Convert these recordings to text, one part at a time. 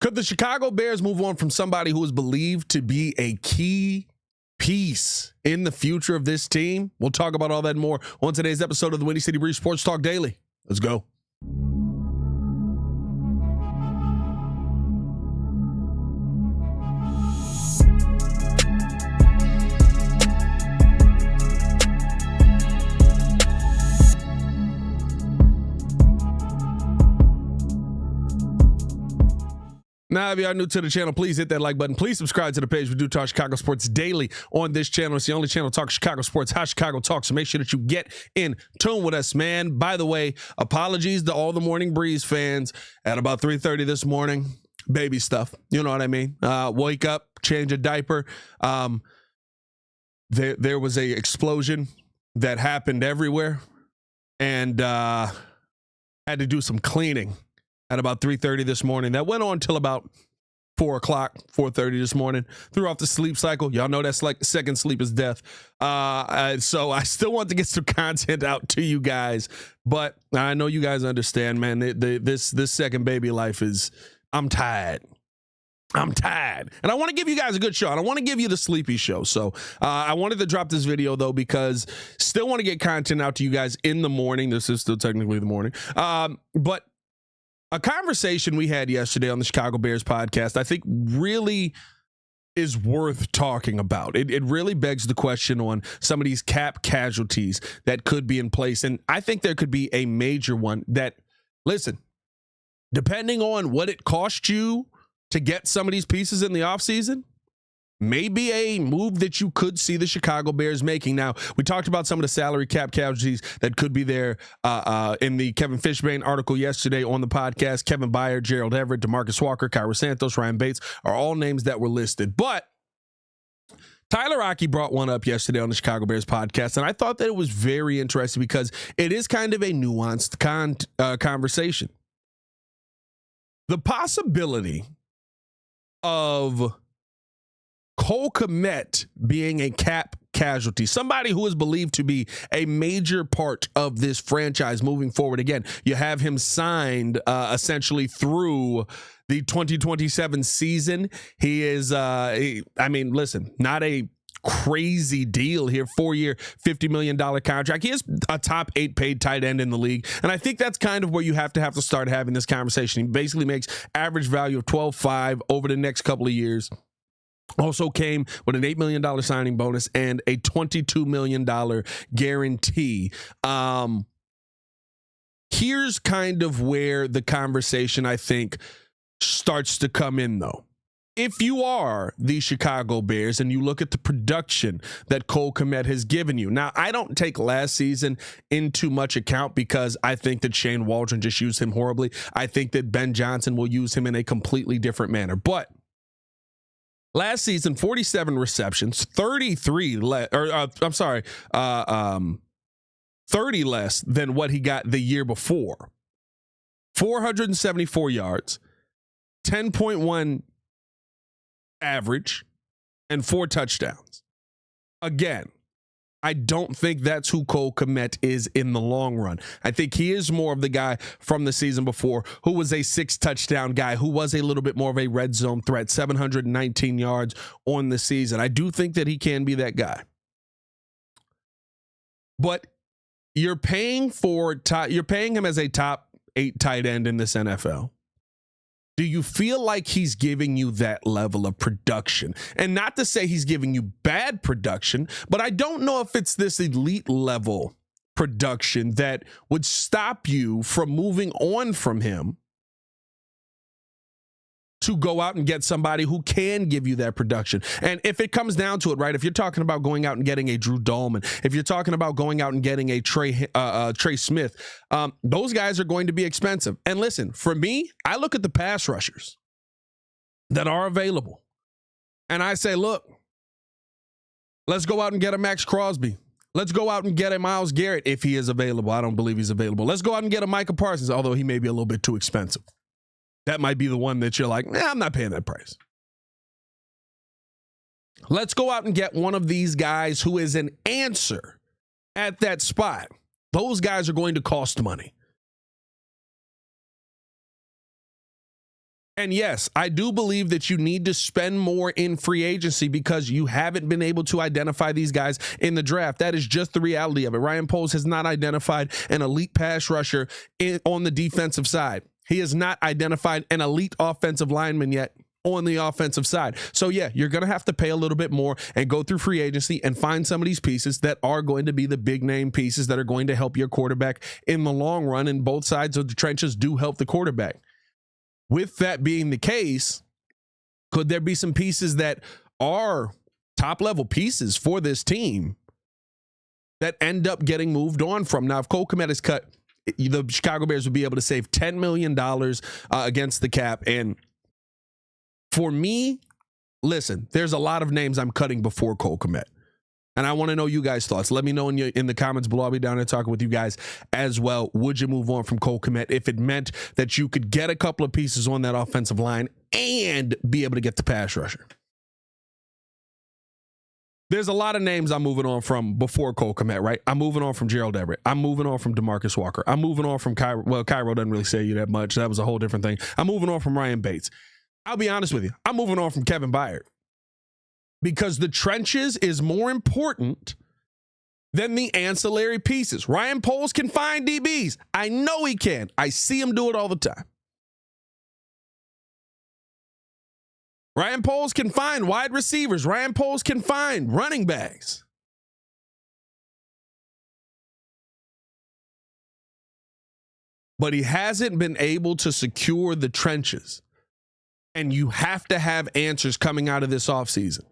Could the Chicago Bears move on from somebody who is believed to be a key piece in the future of this team? We'll talk about all that and more on today's episode of the Windy City Breeze Sports Talk Daily. Let's go. Now, if you are new to the channel, please hit that like button. Please subscribe to the page. We do talk Chicago sports daily on this channel. It's the only channel to talk Chicago sports, how Chicago talks. So make sure that you get in tune with us, man. By the way, apologies to all the Morning Breeze fans at about 3:30 this morning. Baby stuff. You know what I mean? Wake up, change a diaper. There was a explosion that happened everywhere, and had to do some cleaning at about 3:30 this morning. That went on till about 4 o'clock, 4:30 this morning. Threw off the sleep cycle. Y'all know that's like second sleep is death. So I still want to get some content out to you guys, but I know you guys understand, man. This second baby life is, I'm tired. And I want to give you guys a good show. I don't want to give you the sleepy show. So I wanted to drop this video, though, because still want to get content out to you guys in the morning. This is still technically the morning. But a conversation we had yesterday on the Chicago Bears podcast, I think really is worth talking about. It really begs the question on some of these cap casualties that could be in place. And I think there could be a major one that, listen, depending on what it cost you to get some of these pieces in the offseason, maybe a move that you could see the Chicago Bears making. Now, we talked about some of the salary cap casualties that could be there in the Kevin Fishbane article yesterday on the podcast. Kevin Byard, Gerald Everett, DeMarcus Walker, Kyra Santos, Ryan Bates are all names that were listed. But Tyler Rocky brought one up yesterday on the Chicago Bears podcast, and I thought that it was very interesting because it is kind of a nuanced conversation. The possibility of Cole Kmet being a cap casualty, somebody who is believed to be a major part of this franchise moving forward. Again, you have him signed essentially through the 2027 season. He is, listen, not a crazy deal here, 4-year, $50 million contract. He is a top 8 paid tight end in the league. And I think that's kind of where you have to start having this conversation. He basically makes average value of 12.5 over the next couple of years. Also came with an $8 million signing bonus and a $22 million guarantee. Here's kind of where the conversation, I think, starts to come in, though. If you are the Chicago Bears and you look at the production that Cole Kmet has given you. Now, I don't take last season into much account because I think that Shane Waldron just used him horribly. I think that Ben Johnson will use him in a completely different manner. But last season, 47 receptions, 30 less than what he got the year before. 474 yards, 10.1 average, and 4 touchdowns. Again, I don't think that's who Cole Kmet is in the long run. I think he is more of the guy from the season before who was a 6-touchdown guy, who was a little bit more of a red zone threat, 719 yards on the season. I do think that he can be that guy. But you're paying him as a top 8 tight end in this NFL. Do you feel like he's giving you that level of production? And not to say he's giving you bad production, but I don't know if it's this elite level production that would stop you from moving on from him to go out and get somebody who can give you that production. And if it comes down to it, right, if you're talking about going out and getting a Drew Dahlman, if you're talking about going out and getting a Trey Smith, those guys are going to be expensive. And listen, for me, I look at the pass rushers that are available, and I say, look, let's go out and get a Max Crosby. Let's go out and get a Myles Garrett if he is available. I don't believe he's available. Let's go out and get a Micah Parsons, although he may be a little bit too expensive. That might be the one that you're like, I'm not paying that price. Let's go out and get one of these guys who is an answer at that spot. Those guys are going to cost money. And yes, I do believe that you need to spend more in free agency because you haven't been able to identify these guys in the draft. That is just the reality of it. Ryan Poles has not identified an elite pass rusher on the defensive side. He has not identified an elite offensive lineman yet on the offensive side. So yeah, you're going to have to pay a little bit more and go through free agency and find some of these pieces that are going to be the big name pieces that are going to help your quarterback in the long run. And both sides of the trenches do help the quarterback. With that being the case, could there be some pieces that are top level pieces for this team that end up getting moved on from? Now, if Cole Kmet is cut, the Chicago Bears would be able to save $10 million against the cap. And for me, listen, there's a lot of names I'm cutting before Cole Kmet. And I want to know you guys' thoughts. Let me know in the comments below. I'll be down there talking with you guys as well. Would you move on from Cole Kmet if it meant that you could get a couple of pieces on that offensive line and be able to get the pass rusher? There's a lot of names I'm moving on from before Cole Kmet, right? I'm moving on from Gerald Everett. I'm moving on from DeMarcus Walker. I'm moving on from Cairo. Well, Cairo doesn't really say you that much. That was a whole different thing. I'm moving on from Ryan Bates. I'll be honest with you. I'm moving on from Kevin Byard. Because the trenches is more important than the ancillary pieces. Ryan Poles can find DBs. I know he can. I see him do it all the time. Ryan Poles can find wide receivers. Ryan Poles can find running backs. But he hasn't been able to secure the trenches. And you have to have answers coming out of this offseason.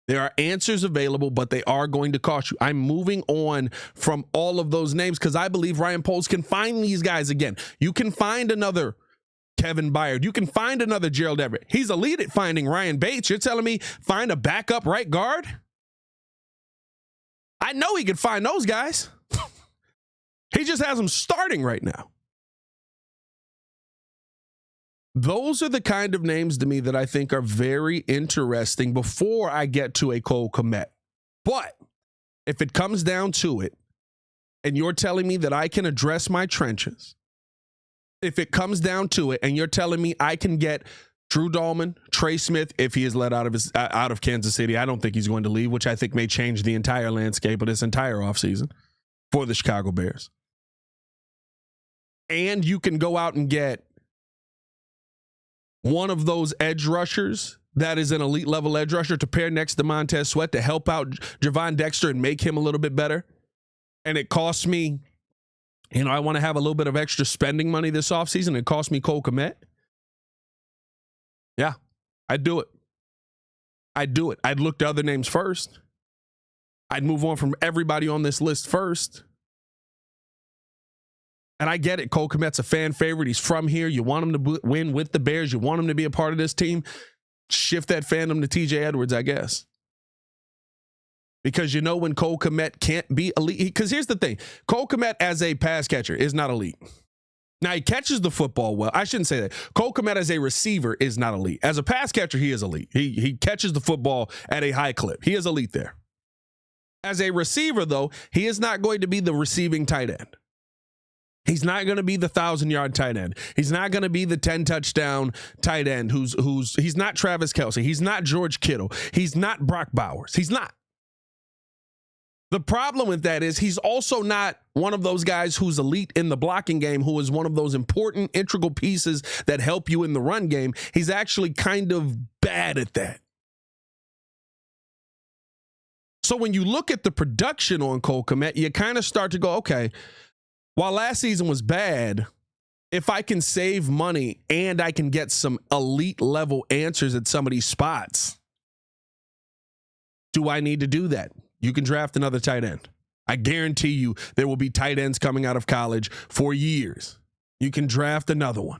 There are answers available, but they are going to cost you. I'm moving on from all of those names because I believe Ryan Poles can find these guys again. You can find another Kevin Byard. You can find another Gerald Everett. He's elite at finding Ryan Bates. You're telling me find a backup right guard? I know he could find those guys. He just has them starting right now. Those are the kind of names to me that I think are very interesting before I get to a Cole Kmet. But if it comes down to it, and you're telling me that I can address my trenches, if it comes down to it, and you're telling me I can get Drew Dahlman, Trey Smith, if he is let out of Kansas City, I don't think he's going to leave, which I think may change the entire landscape of this entire offseason for the Chicago Bears. And you can go out and get one of those edge rushers that is an elite level edge rusher to pair next to Montez Sweat to help out Javon Dexter and make him a little bit better. And it costs me, I want to have a little bit of extra spending money this offseason. It cost me Cole Kmet. Yeah, I'd do it. I'd look to other names first. I'd move on from everybody on this list first. And I get it. Cole Kmet's a fan favorite. He's from here. You want him to win with the Bears. You want him to be a part of this team. Shift that fandom to TJ Edwards, I guess. Because when Cole Kmet can't be elite. Because here's the thing. Cole Kmet as a pass catcher is not elite. Now, he catches the football well. I shouldn't say that. Cole Kmet as a receiver is not elite. As a pass catcher, he is elite. He catches the football at a high clip. He is elite there. As a receiver, though, he is not going to be the receiving tight end. He's not going to be the 1,000-yard tight end. He's not going to be the 10-touchdown tight end he's not Travis Kelce. He's not George Kittle. He's not Brock Bowers. He's not. The problem with that is he's also not one of those guys who's elite in the blocking game, who is one of those important integral pieces that help you in the run game. He's actually kind of bad at that. So when you look at the production on Cole Kmet, you kind of start to go, okay, while last season was bad, if I can save money and I can get some elite level answers at some of these spots, do I need to do that? You can draft another tight end. I guarantee you there will be tight ends coming out of college for years. You can draft another one.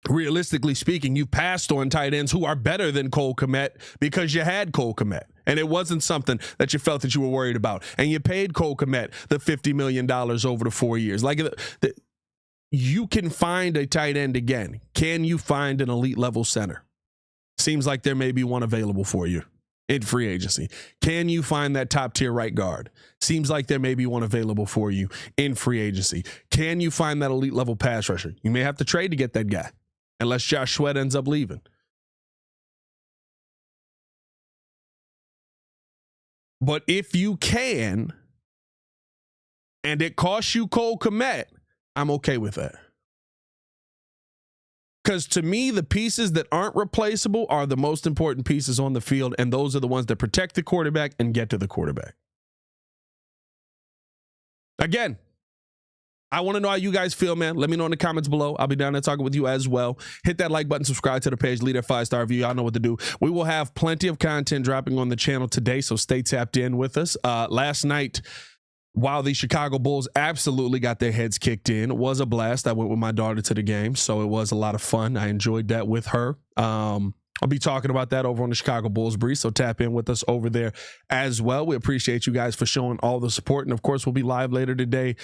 Realistically speaking, you passed on tight ends who are better than Cole Kmet because you had Cole Kmet. And it wasn't something that you felt that you were worried about. And you paid Cole Kmet the $50 million over the 4 years. You can find a tight end again. Can you find an elite level center? Seems like there may be one available for you in free agency? Can you find that top tier right guard? Seems like there may be one available for you in free agency. Can you find that elite level pass rusher? You may have to trade to get that guy, unless Josh Sweat ends up leaving. But if you can, and it costs you Cole Kmet, I'm okay with that. Because to me, the pieces that aren't replaceable are the most important pieces on the field, and those are the ones that protect the quarterback and get to the quarterback. Again, I want to know how you guys feel, man. Let me know in the comments below. I'll be down there talking with you as well. Hit that like button, subscribe to the page, leave a 5-star review. Y'all know what to do. We will have plenty of content dropping on the channel today, so stay tapped in with us. Last night, while the Chicago Bulls absolutely got their heads kicked in, it was a blast. I went with my daughter to the game, so it was a lot of fun. I enjoyed that with her. I'll be talking about that over on the Chicago Bulls Breeze, so tap in with us over there as well. We appreciate you guys for showing all the support, and of course, we'll be live later today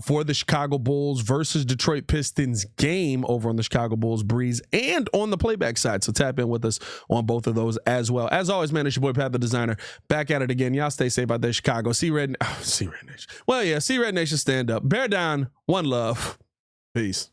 for the Chicago Bulls versus Detroit Pistons game over on the Chicago Bulls Breeze and on the playback side, so tap in with us on both of those as well. As always, man, it's your boy Pat the Designer, back at it again. Y'all stay safe out there, Chicago. See Red Nation. Well, yeah, see Red Nation stand up. Bear down. One love. Peace.